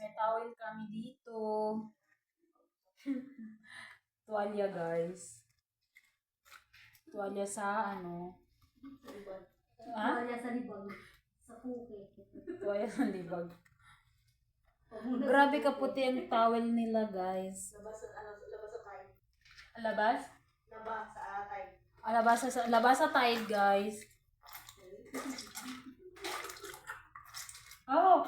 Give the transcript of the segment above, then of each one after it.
may towel kami dito. Tuwalya guys. Tuwalya sa ano? Ha? Tuwalya sa libag. Sa puke. Tuwalya sa libag. Grabe kaputi ang towel nila guys. Labas sa tayo. Labas? Labas sa atay. Labas sa tide guys. Oh!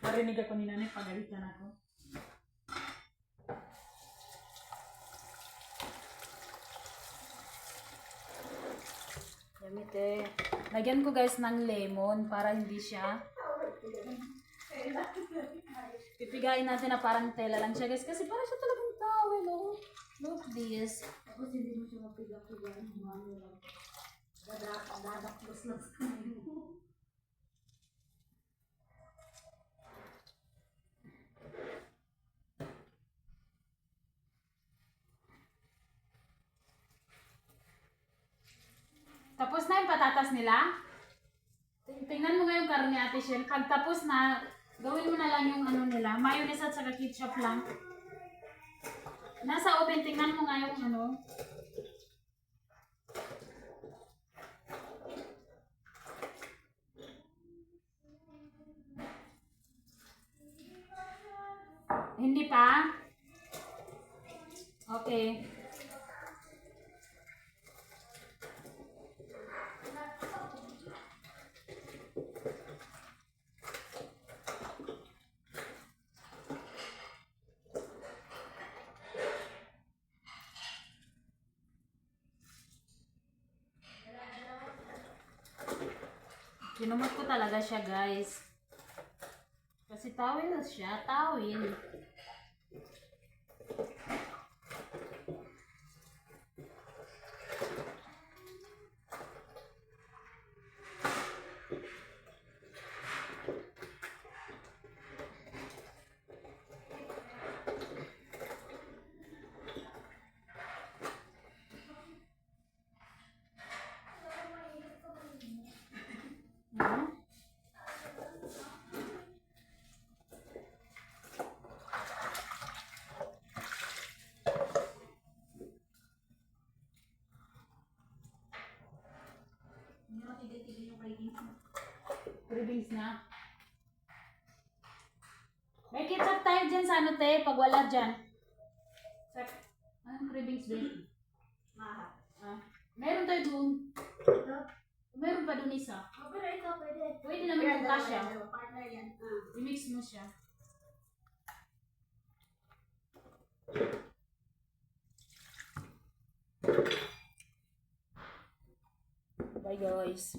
Marinig ako ni nanay, pagalitan ako. Gamit eh. Lagyan ko guys ng lemon para hindi siya. Pipigain natin na parang tela lang siya guys kasi parang siya talagang towel oh. Look this. Tapos hindi mo siya mapiga-piga. Umano lang. Dadaklos lang sa kayo. Tapos na yung patatas nila. Tingnan mo nga yung karne Ate Shell. Pag tapos na, gawin mo na lang yung ano nila. Mayonnaise at saka ketchup lang. Nasa oven, tingnan mo nga yung ano. Hindi pa? Okay. Kinumot ko talaga siya guys. Kasi towel siya, towel. Cravings na. May ketchup tayo dyan sa ano te, pag wala dyan. Anong cravings din? Maha. Meron tayo doon. Ito? Meron pa doon isa. Pero ito pwede. Pwede naman yung kasya. Partner yan. I-mix mo siya. Bye guys.